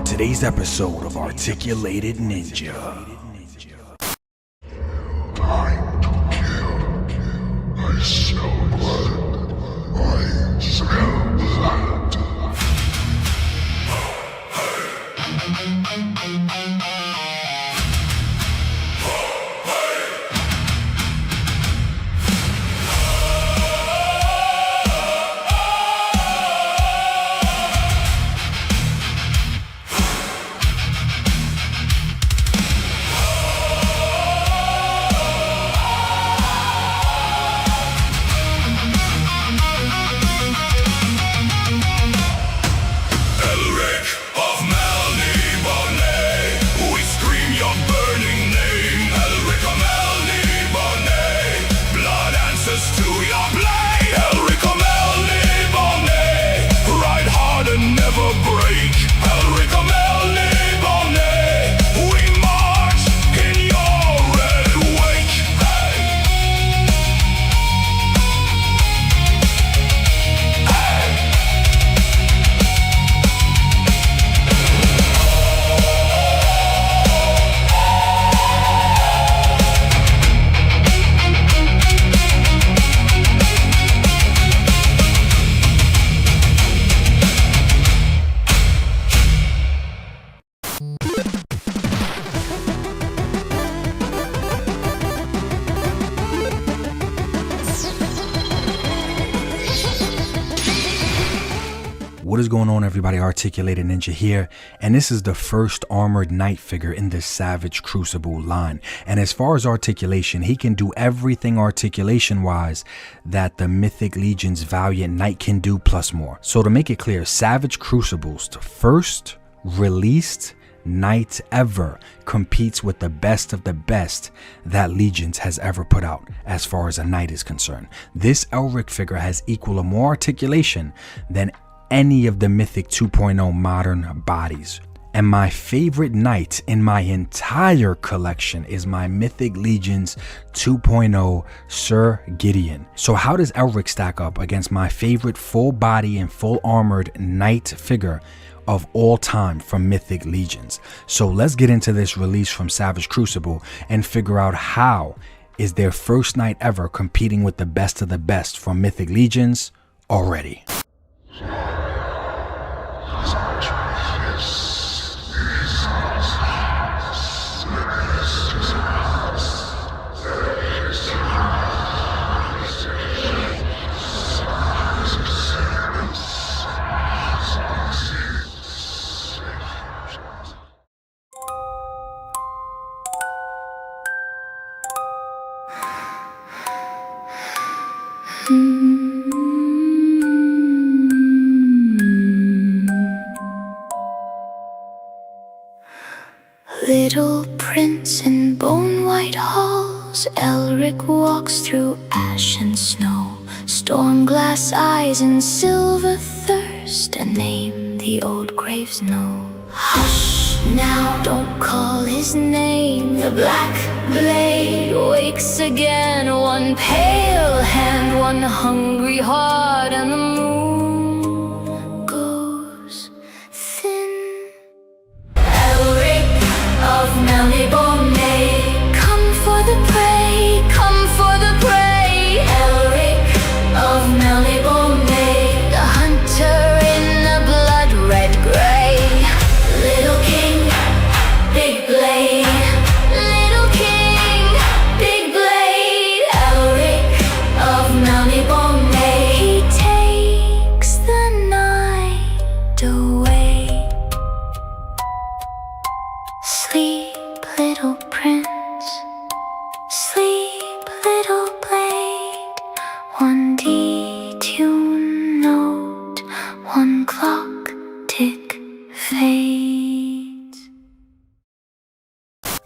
today's episode of Articulated Ninja. Time to kill. I smell blood. I smell blood. Elric of Melnibone, we scream your burning name. Elric of Melnibone, blood answers to your blade. Elric of Melnibone, ride hard and never break. Elric of Melnibone, we march in your red wake. Hey. What is going on, everybody? Articulated Ninja here, and this is the first armored knight figure in the Savage Crucible line. And as far as articulation, he can do everything articulation wise that the Mythic Legion's Valiant Knight can do, plus more. So to make it clear, Savage Crucible's first released knight ever competes with the best of the best that Legions has ever put out as far as a knight is concerned. This Elric figure has equal or more articulation than any of the Mythic 2.0 modern bodies. And my favorite knight in my entire collection is my Mythic Legion's 2.0 Sir Gideon. So how does Elric stack up against my favorite full body and full armored knight figure of all time from Mythic Legions? So let's get into this release from Savage Crucible and figure out how is their first knight ever competing with the best of the best from Mythic Legions already. Little prince in bone-white halls, Elric walks through ash and snow, storm-glass eyes and silver thirst, a name the old graves know. Hush, now don't call his name. The black blade wakes again, one pale hand, one hungry heart, and the moon goes thin. Elric of Melnibone, come for the prey, come for the prey. Elric of Melnibone, the hunter in the blood-red gray. Little king, big blade. Little king, big blade. Elric of Melnibone, he takes the night away. Sleep, little prince, sleep, little blade. One detune note, one clock tick fades.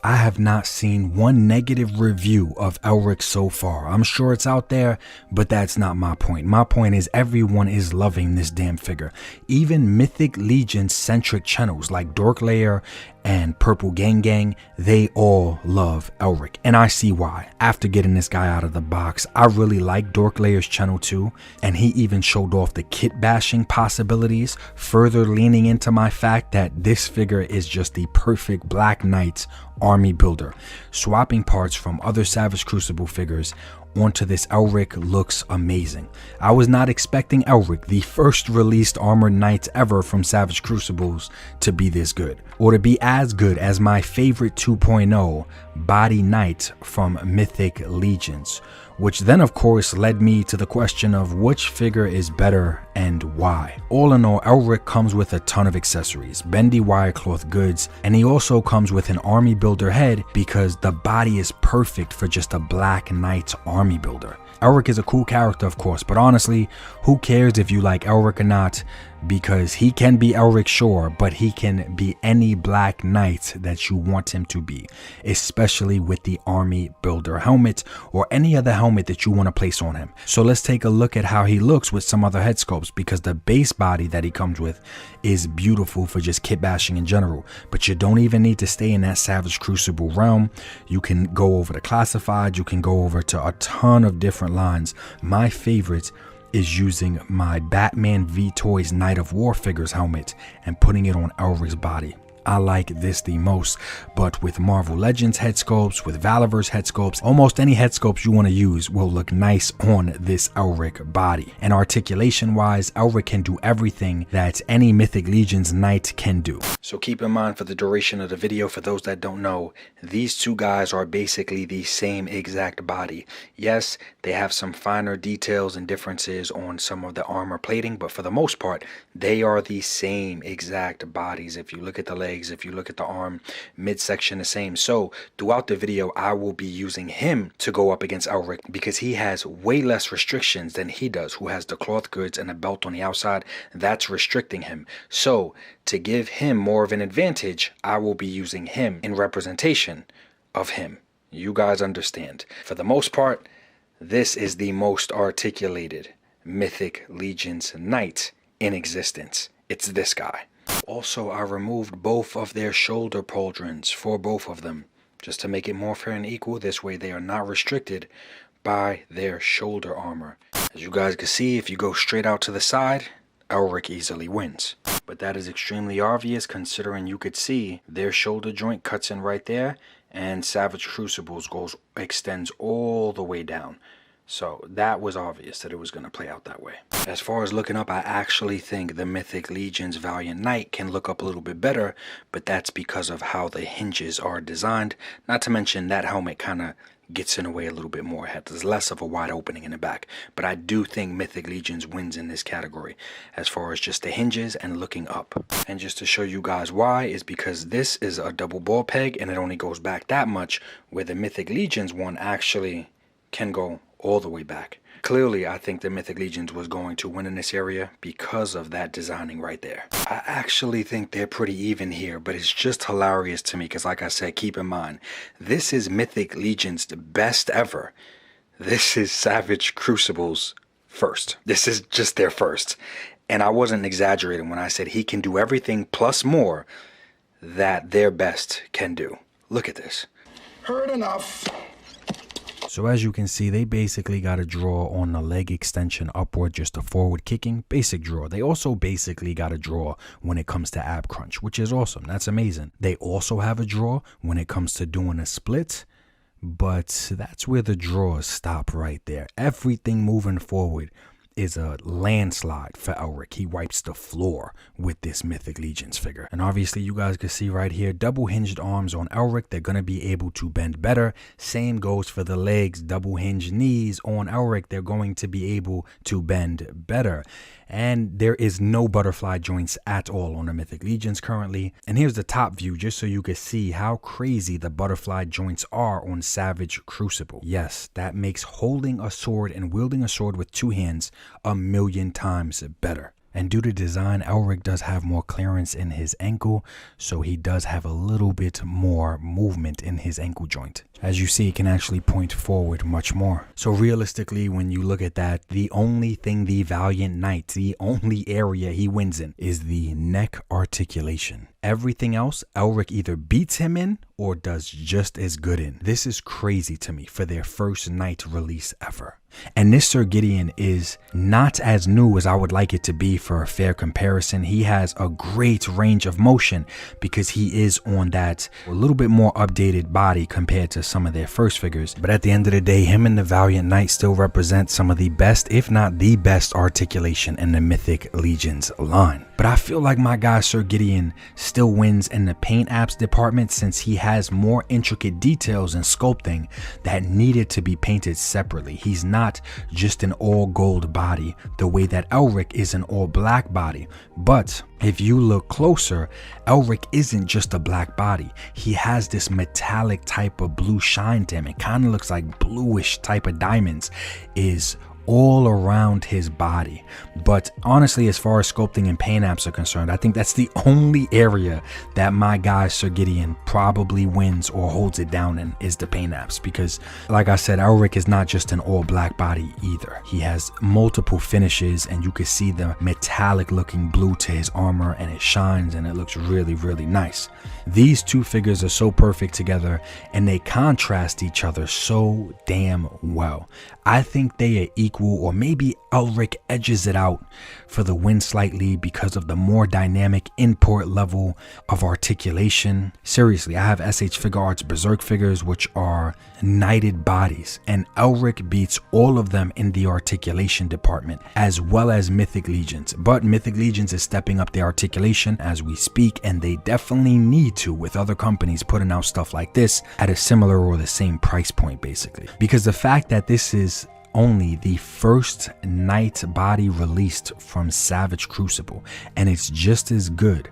I have not seen one negative review of Elric so far. I'm sure it's out there, but that's not my point. My point is everyone is loving this damn figure. Even Mythic Legion centric channels like Dorklayer and Purple Gang Gang, they all love Elric, and I see why. After getting this guy out of the box, I really like Dork Layer's channel too, and he even showed off the Kitbashing possibilities, further leaning into my fact that this figure is just the perfect Black Knight army builder. Swapping parts from other Savage Crucible figures onto this Elric looks amazing. I was not expecting Elric, the first released armored knight ever from Savage Crucibles, to be this good, or to be as good as my favorite 2.0 body knight from Mythic Legions, which then of course led me to the question of which figure is better and why. All in all, Elric comes with a ton of accessories, bendy wire cloth goods, and he also comes with an army builder head because the body is perfect for just a Black Knight army builder. Elric is a cool character, of course, but honestly, who cares if you like Elric or not, because he can be Elric, sure, but he can be any Black Knight that you want him to be, especially with the army builder helmet or any other helmet that you want to place on him. So let's take a look at how he looks with some other head sculpts, because the base body that he comes with is beautiful for just kitbashing in general, but you don't even need to stay in that Savage Crucible realm. You can go over to classified, you can go over to a ton of different lines. My favorite is using my Batman V Toys Knight of War figures helmet and putting it on Elric's body. I like this the most, but with Marvel Legends head sculpts, with Valorverse head sculpts, almost any head sculpts you want to use will look nice on this Elric body. And articulation wise, Elric can do everything that any Mythic Legions knight can do. So keep in mind for the duration of the video, for those that don't know, these two guys are basically the same exact body. Yes, they have some finer details and differences on some of the armor plating, but for the most part, they are the same exact bodies. If you look at the legs, if you look at the arm, midsection the same. So throughout the video, I will be using him to go up against Elric because he has way less restrictions than he does, who has the cloth goods and a belt on the outside. That's restricting him. So to give him more of an advantage, I will be using him in representation of him. You guys understand. For the most part, this is the most articulated Mythic Legions knight in existence. It's this guy. Also, I removed both of their shoulder pauldrons for both of them, just to make it more fair and equal. This way they are not restricted by their shoulder armor. As you guys can see, if you go straight out to the side, Elric easily wins. But that is extremely obvious considering you could see their shoulder joint cuts in right there, and Savage Crucibles extends all the way down. So that was obvious that it was going to play out that way. As far as looking up, I actually think the Mythic Legions Valiant Knight can look up a little bit better, but that's because of how the hinges are designed. Not to mention that helmet kind of gets in the way a little bit more. It has less of a wide opening in the back. But I do think Mythic Legions wins in this category as far as just the hinges and looking up. And just to show you guys why is because this is a double ball peg and it only goes back that much, where the Mythic Legions one actually can go all the way back. Clearly, I think the Mythic Legions was going to win in this area because of that designing right there. I actually think they're pretty even here, but it's just hilarious to me because, like I said, keep in mind, this is Mythic Legions' best ever. This is Savage Crucible's first. This is just their first. And I wasn't exaggerating when I said he can do everything plus more that their best can do. Look at this. Heard enough. So as you can see, they basically got a draw on the leg extension upward, just a forward kicking, basic draw. They also basically got a draw when it comes to ab crunch, which is awesome. That's amazing. They also have a draw when it comes to doing a split, but that's where the draws stop right there. Everything moving forward is a landslide for Elric. He wipes the floor with this Mythic Legions figure. And obviously you guys can see right here, double hinged arms on Elric. They're going to be able to bend better. Same goes for the legs, double hinged knees on Elric. They're going to be able to bend better. And there is no butterfly joints at all on the Mythic Legions currently. And here's the top view just so you can see how crazy the butterfly joints are on Savage Crucible. Yes, that makes holding a sword and wielding a sword with two hands 1,000,000 times better. And due to design, Elric does have more clearance in his ankle, so he does have a little bit more movement in his ankle joint. As you see, it can actually point forward much more. So realistically, when you look at that, the only thing the Valiant Knight, the only area he wins in, is the neck articulation. Everything else, Elric either beats him in or does just as good in. This is crazy to me for their first Knight release ever. And this Sir Gideon is not as new as I would like it to be for a fair comparison. He has a great range of motion because he is on that a little bit more updated body compared to some of their first figures. But at the end of the day, him and the Valiant Knight still represent some of the best, if not the best, articulation in the Mythic Legions line. But I feel like my guy Sir Gideon still wins in the paint apps department since he has more intricate details and sculpting that needed to be painted separately. He's not just an all gold body the way that Elric is an all black body. But if you look closer, Elric isn't just a black body. He has this metallic type of blue shine to him. It kind of looks like bluish type of diamonds is all around his body. But honestly, as far as sculpting and paint apps are concerned, I think that's the only area that my guy Sir Gideon probably wins or holds it down in, is the paint apps, because like I said, Elric is not just an all black body either. He has multiple finishes and you can see the metallic looking blue to his armor, and it shines and it looks really, really nice. These two figures are so perfect together and they contrast each other so damn well. I think they are equal, or maybe Elric edges it out for the win slightly because of the more dynamic import level of articulation. Seriously, I have SH Figure Arts Berserk figures which are knighted bodies, and Elric beats all of them in the articulation department, as well as Mythic Legions. But Mythic Legions is stepping up their articulation as we speak, and they definitely need to, with other companies putting out stuff like this at a similar or the same price point basically. Because the fact that this is only the first Knight body released from Savage Crucible, and it's just as good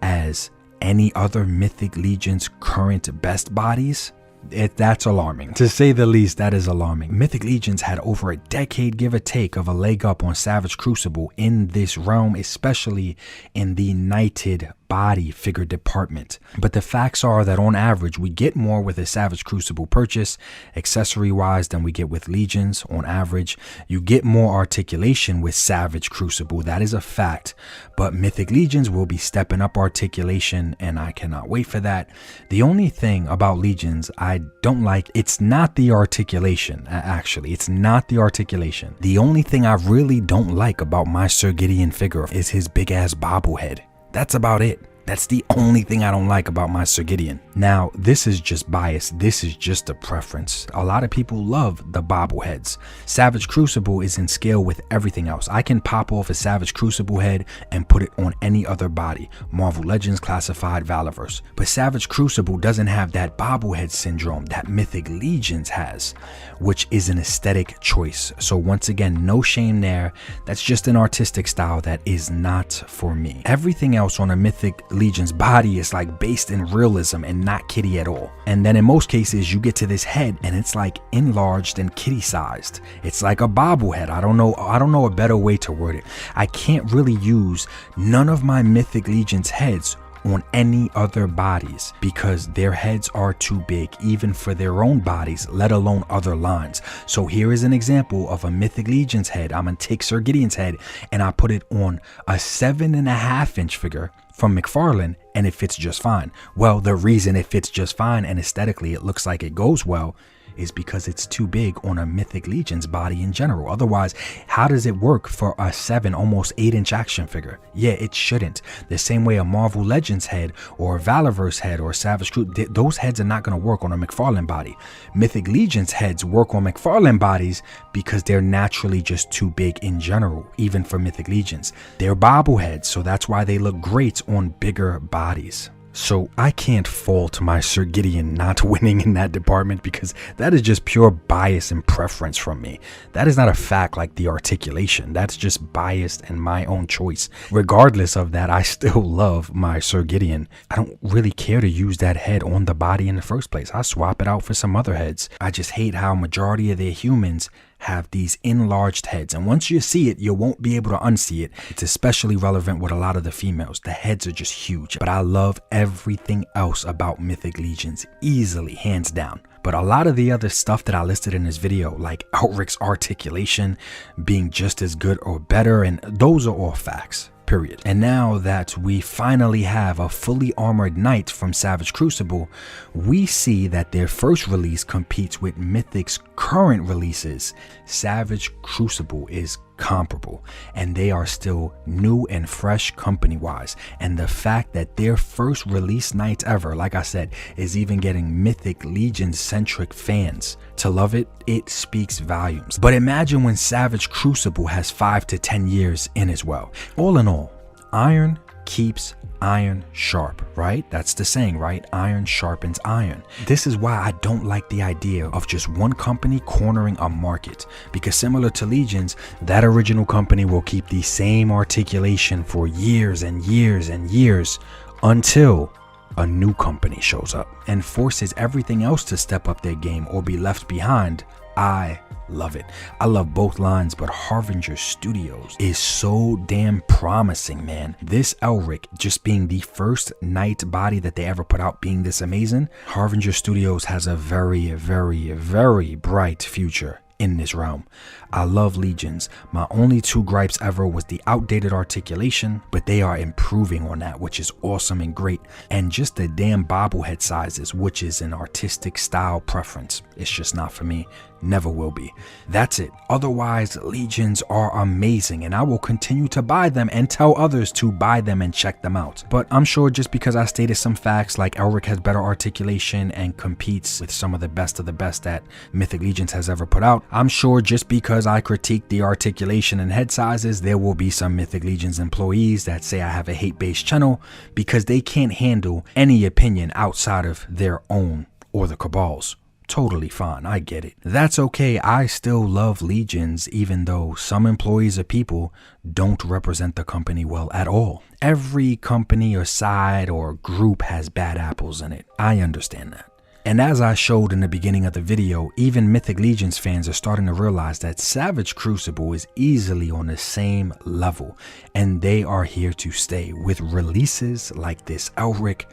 as any other Mythic Legion's current best bodies, that's alarming. To say the least, that is alarming. Mythic Legions had over a decade, give or take, of a leg up on Savage Crucible in this realm, especially in the knighted body figure department. But the facts are that on average we get more with a Savage Crucible purchase accessory wise than we get with Legions. On average you get more articulation with Savage Crucible, that is a fact, but Mythic Legions will be stepping up articulation and I cannot wait for that. The only thing about Legions I don't like, it's not the articulation. Actually, it's not the articulation. The only thing I really don't like about my Sir Gideon figure is his big ass bobblehead. That's about it. That's the only thing I don't like about my Sir Gideon. Now, this is just bias. This is just a preference. A lot of people love the bobbleheads. Savage Crucible is in scale with everything else. I can pop off a Savage Crucible head and put it on any other body. Marvel Legends, Classified, Valiverse. But Savage Crucible doesn't have that bobblehead syndrome that Mythic Legions has, which is an aesthetic choice. So once again, no shame there. That's just an artistic style that is not for me. Everything else on a Mythic Legion's body is like based in realism and not kitty at all. And then in most cases you get to this head and it's like enlarged and kitty sized. It's like a bobblehead. I don't know a better way to word it. I can't really use none of my Mythic Legion's heads on any other bodies because their heads are too big even for their own bodies, let alone other lines. So here is an example of a Mythic Legion's head. I'm gonna take Sir Gideon's head and I put it on a 7.5 inch figure from McFarlane and it fits just fine. Well, the reason it fits just fine and aesthetically it looks like it goes well is because it's too big on a Mythic Legion's body in general. Otherwise, how does it work for a 7, almost 8 inch action figure? Yeah, it shouldn't. The same way a Marvel Legends head or a Valiverse head or a Savage Crew, those heads are not going to work on a McFarlane body. Mythic Legion's heads work on McFarlane bodies because they're naturally just too big in general, even for Mythic Legions. They're bobbleheads, so that's why they look great on bigger bodies. So I can't fault my Sir Gideon not winning in that department because that is just pure bias and preference from me. That is not a fact like the articulation. That's just biased and my own choice. Regardless of that, I still love my Sir Gideon. I don't really care to use that head on the body in the first place. I swap it out for some other heads. I just hate how majority of their humans have these enlarged heads, and once you see it you won't be able to unsee it. It's especially relevant with a lot of the females. The heads are just huge, but I love everything else about Mythic Legions easily, hands down. But a lot of the other stuff that I listed in this video, like Elric's articulation being just as good or better, and those are all facts. Period. And now that we finally have a fully armored knight from Savage Crucible, we see that their first release competes with Mythic's current releases. Savage Crucible is comparable, and they are still new and fresh company wise, and the fact that their first release knight ever, like I said, is even getting Mythic Legion centric fans to love it, it speaks volumes. But imagine when Savage Crucible has 5 to 10 years in as well. All in all, iron keeps iron sharp, right? That's the saying, right? Iron sharpens iron. This is why I don't like the idea of just one company cornering a market, because similar to Legions, that original company will keep the same articulation for years and years and years until a new company shows up and forces everything else to step up their game or be left behind. I love it. I love both lines, but Harbinger Studios is so damn promising, man. This Elric just being the first knight body that they ever put out being this amazing, Harbinger Studios has a very, very, very bright future in this realm. I love Legions. My only 2 gripes ever was the outdated articulation, but they are improving on that, which is awesome and great. And just the damn bobblehead sizes, which is an artistic style preference. It's just not for me. Never will be. That's it. Otherwise, Legions are amazing, and I will continue to buy them and tell others to buy them and check them out. But I'm sure just because I stated some facts like Elric has better articulation and competes with some of the best that Mythic Legions has ever put out, I'm sure just because I critique the articulation and head sizes, there will be some Mythic Legions employees that say I have a hate-based channel because they can't handle any opinion outside of their own or the Cabal's. Totally fine, I get it. That's okay. I still love Legions, even though some employees or people don't represent the company well at all. Every company or side or group has bad apples in it. I understand that. And as I showed in the beginning of the video, even Mythic Legions fans are starting to realize that Savage Crucible is easily on the same level, and they are here to stay with releases like this Elric,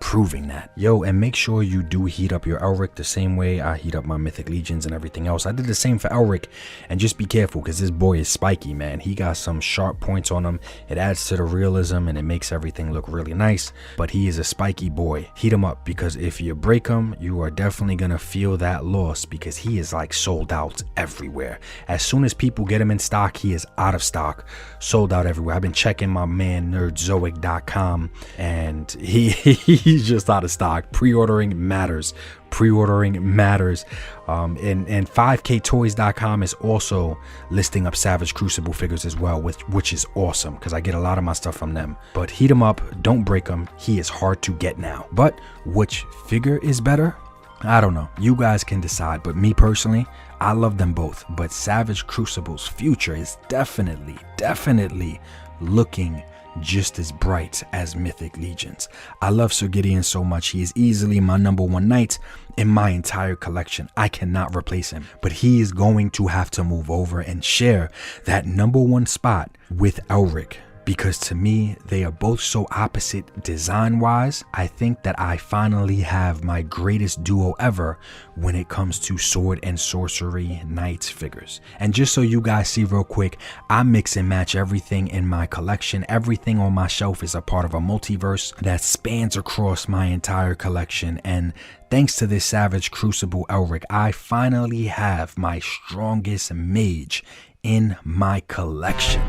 proving that. Yo, and make sure you do heat up your Elric the same way I heat up my Mythic Legions and everything else. I did the same for Elric, and just be careful because this boy is spiky, man. He got some sharp points on him. It adds to the realism and it makes everything look really nice, but he is a spiky boy. Heat him up, because if you break him, you are definitely gonna feel that loss, because he is like sold out everywhere. As soon as people get him in stock, he is out of stock, sold out everywhere. I've been checking my man nerdzoic.com, and he's just out of stock. Pre-ordering matters. Pre-ordering matters. And 5ktoys.com is also listing up Savage Crucible figures as well, which is awesome because I get a lot of my stuff from them. But heat him up, don't break him. He is hard to get now. But which figure is better? I don't know. You guys can decide. But me personally, I love them both. But Savage Crucible's future is definitely looking just as bright as Mythic Legions. I love Sir Gideon so much. He is easily my #1 knight in my entire collection. I cannot replace him, but he is going to have to move over and share that #1 spot with Elric, because to me, they are both so opposite design wise. I think that I finally have my greatest duo ever when it comes to sword and sorcery knights figures. And just so you guys see real quick, I mix and match everything in my collection. Everything on my shelf is a part of a multiverse that spans across my entire collection. And thanks to this Savage Crucible Elric, I finally have my strongest mage in my collection.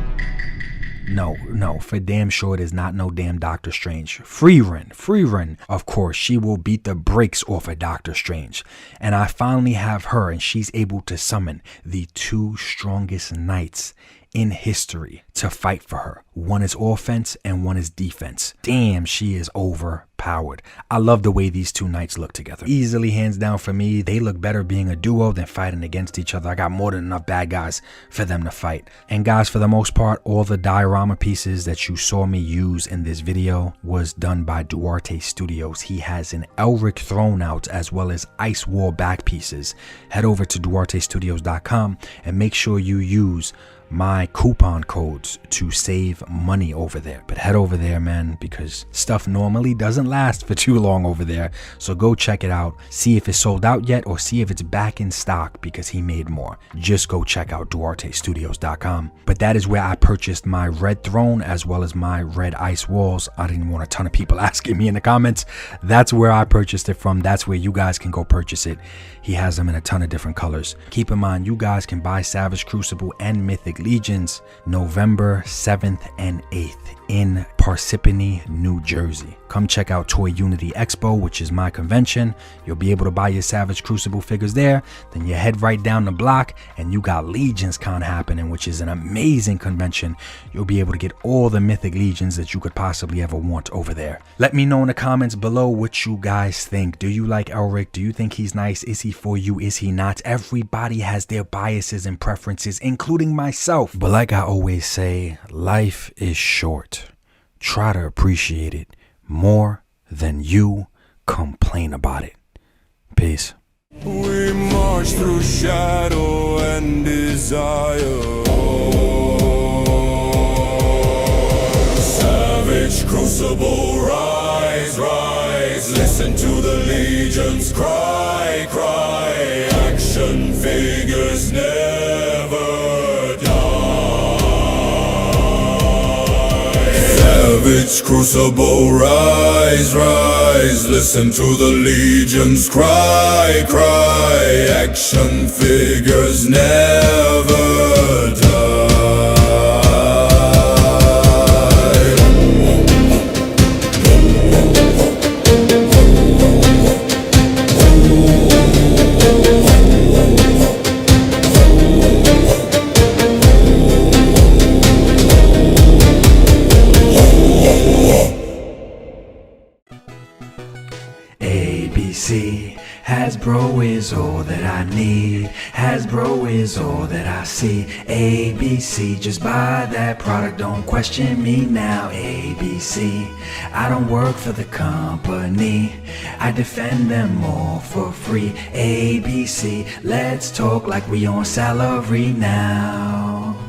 No, for damn sure it is not no damn Doctor Strange. Free run. Of course, she will beat the brakes off of Doctor Strange. And I finally have her, and she's able to summon the 2 strongest knights in history to fight for her. One is offense and one is defense. Damn, she is overpowered. I love the way these 2 knights look together. Easily hands down for me. They look better being a duo than fighting against each other. I got more than enough bad guys for them to fight. And guys, for the most part, all the diorama pieces that you saw me use in this video was done by Duarte Studios. He has an Elric throne out as well as Ice Wall back pieces. Head over to duartestudios.com and make sure you use my coupon codes to save money over there. But head over there, man, because stuff normally doesn't last for too long over there. So go check it out, see if it's sold out yet, or see if it's back in stock because he made more. Just go check out duartestudios.com. But that is where I purchased my red throne as well as my red ice walls. I didn't want a ton of people asking me in the comments. That's where I purchased it from. That's where you guys can go purchase it. He has them in a ton of different colors. Keep in mind, you guys can buy Savage Crucible and Mythic Legions November 7th and 8th in Parsippany, New Jersey. Come check out Toy Unity Expo, which is my convention. You'll be able to buy your Savage Crucible figures there. Then you head right down the block and you got Legions Con happening, which is an amazing convention. You'll be able to get all the Mythic Legions that you could possibly ever want over there. Let me know in the comments below what you guys think. Do you like Elric? Do you think he's nice? Is he for you? Is he not? Everybody has their biases and preferences, including myself. But like I always say, life is short. Try to appreciate it more than you complain about it. Peace. We march through shadow and desire. Savage Crucible, rise, rise. Listen to the legions cry, cry. Action figures never die. Savage Crucible, rise, rise. Listen to the legions cry, cry. Action figures never die. ABC, Hasbro is all that I need. Hasbro is all that I see. ABC, just buy that product, don't question me now. ABC, I don't work for the company, I defend them all for free. ABC, let's talk like we on salary now.